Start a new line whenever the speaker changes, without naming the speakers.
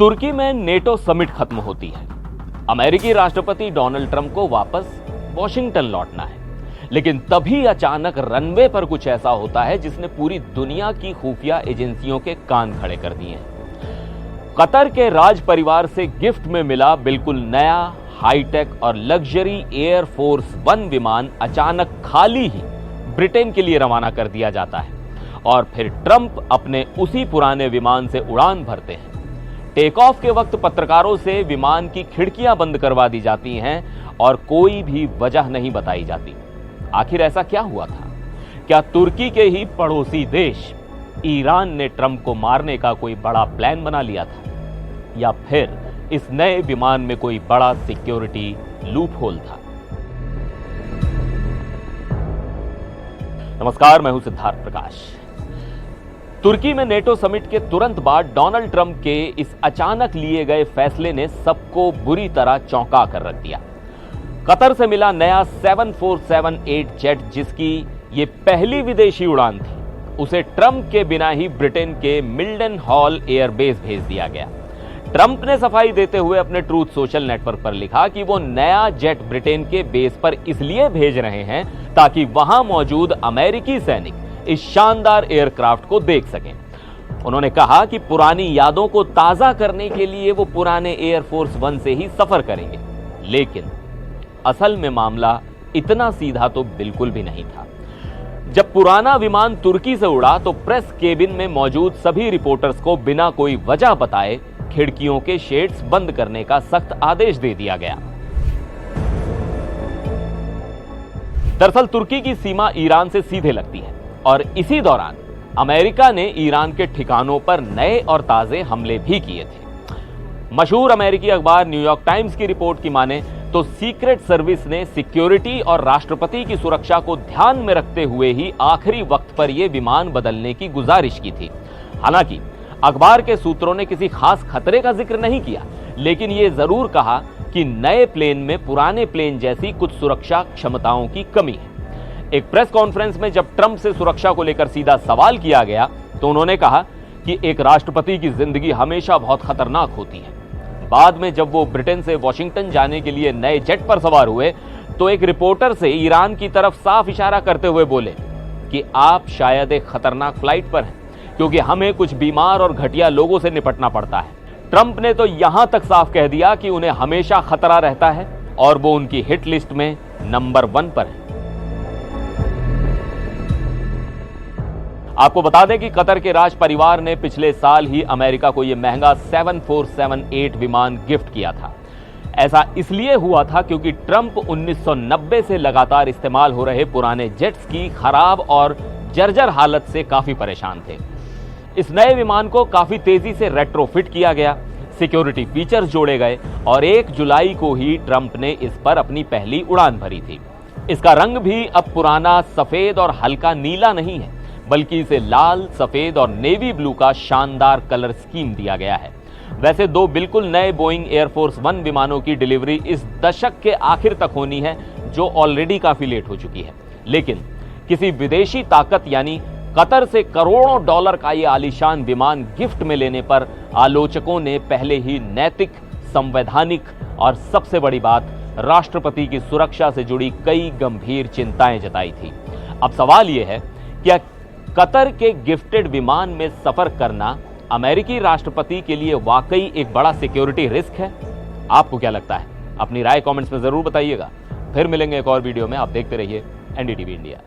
तुर्की में NATO summit खत्म होती है। अमेरिकी राष्ट्रपति डोनाल्ड ट्रंप को वापस वॉशिंगटन लौटना है, लेकिन तभी अचानक रनवे पर कुछ ऐसा होता है जिसने पूरी दुनिया की खुफिया एजेंसियों के कान खड़े कर दिए हैं। कतर के राज परिवार से गिफ्ट में मिला बिल्कुल नया हाईटेक और लग्जरी एयर फोर्स 1 विमान अचानक खाली ही ब्रिटेन के लिए रवाना कर दिया जाता है और फिर ट्रंप अपने उसी पुराने विमान से उड़ान भरते हैं। टेक ऑफ के वक्त पत्रकारों से विमान की खिड़कियां बंद करवा दी जाती हैं और कोई भी वजह नहीं बताई जाती। आखिर ऐसा क्या हुआ था? क्या तुर्की के ही पड़ोसी देश ईरान ने ट्रंप को मारने का कोई बड़ा प्लान बना लिया था, या फिर इस नए विमान में कोई बड़ा सिक्योरिटी लूप होल था? नमस्कार, मैं हूं सिद्धार्थ प्रकाश। तुर्की में नेटो समिट के तुरंत बाद डोनाल्ड ट्रंप के इस अचानक लिए गए फैसले ने सबको बुरी तरह चौंका कर रख दिया। कतर से मिला नया 7478 जेट, जिसकी ये पहली विदेशी उड़ान थी, उसे ट्रंप के बिना ही ब्रिटेन के मिल्डन हॉल एयरबेस भेज दिया गया। ट्रंप ने सफाई देते हुए अपने ट्रूथ सोशल नेटवर्क पर लिखा कि वो नया जेट ब्रिटेन के बेस पर इसलिए भेज रहे हैं ताकि वहां मौजूद अमेरिकी सैनिक इस शानदार एयरक्राफ्ट को देख सकें। उन्होंने कहा कि पुरानी यादों को ताजा करने के लिए वो पुराने एयरफोर्स 1 से ही सफर करेंगे, लेकिन असल में मामला इतना सीधा तो बिल्कुल भी नहीं था। जब पुराना विमान तुर्की से उड़ा तो प्रेस केबिन में मौजूद सभी रिपोर्टर्स को बिना कोई वजह बताए खिड़कियों के शेड्स बंद करने का सख्त आदेश दे दिया गया। दरअसल तुर्की की सीमा ईरान से सीधे लगती है और इसी दौरान अमेरिका ने ईरान के ठिकानों पर नए और ताजे हमले भी किए थे। मशहूर अमेरिकी अखबार न्यूयॉर्क टाइम्स की रिपोर्ट की माने तो सीक्रेट सर्विस ने सिक्योरिटी और राष्ट्रपति की सुरक्षा को ध्यान में रखते हुए ही आखिरी वक्त पर यह विमान बदलने की गुजारिश की थी। हालांकि अखबार के सूत्रों ने किसी खास खतरे का जिक्र नहीं किया, लेकिन यह जरूर कहा कि नए प्लेन में पुराने प्लेन जैसी कुछ सुरक्षा क्षमताओं की कमी है। एक प्रेस कॉन्फ्रेंस में जब ट्रंप से सुरक्षा को लेकर सीधा सवाल किया गया तो उन्होंने कहा कि एक राष्ट्रपति की जिंदगी हमेशा बहुत खतरनाक होती है। बाद में जब वो ब्रिटेन से वॉशिंगटन जाने के लिए नए जेट पर सवार हुए तो एक रिपोर्टर से ईरान की तरफ साफ इशारा करते हुए बोले कि आप शायद एक खतरनाक फ्लाइट पर हैं, क्योंकि हमें कुछ बीमार और घटिया लोगों से निपटना पड़ता है। ट्रंप ने तो यहां तक साफ कह दिया कि उन्हें हमेशा खतरा रहता है और वो उनकी हिट लिस्ट में नंबर 1 पर है। आपको बता दें कि कतर के राज परिवार ने पिछले साल ही अमेरिका को यह महंगा 7478 विमान गिफ्ट किया था। ऐसा इसलिए हुआ था क्योंकि ट्रंप 1990 से लगातार इस्तेमाल हो रहे पुराने जेट्स की खराब और जर्जर हालत से काफी परेशान थे। इस नए विमान को काफी तेजी से रेट्रोफिट किया गया, सिक्योरिटी फीचर्स जोड़े गए और 1 जुलाई को ही ट्रंप ने इस पर अपनी पहली उड़ान भरी थी। इसका रंग भी अब पुराना सफेद और हल्का नीला नहीं है, बल्कि इसे लाल, सफेद और नेवी ब्लू का शानदार कलर स्कीम दिया गया है। वैसे 2 बिल्कुल नए बोइंग एयरफोर्स 1 विमानों की डिलीवरी इस दशक के आखिर तक होनी है, जो ऑलरेडी काफी लेट हो चुकी है। लेकिन किसी विदेशी ताकत यानी कतर से करोड़ों डॉलर का यह आलीशान विमान गिफ्ट में लेने पर आलोचकों ने पहले ही नैतिक, संवैधानिक और सबसे बड़ी बात राष्ट्रपति की सुरक्षा से जुड़ी कई गंभीर चिंताएं जताई थी। अब सवाल यह है, क्या कतर के गिफ्टेड विमान में सफर करना अमेरिकी राष्ट्रपति के लिए वाकई एक बड़ा सिक्योरिटी रिस्क है? आपको क्या लगता है? अपनी राय कमेंट्स में जरूर बताइएगा। फिर मिलेंगे एक और वीडियो में। आप देखते रहिए एनडीटीवी इंडिया।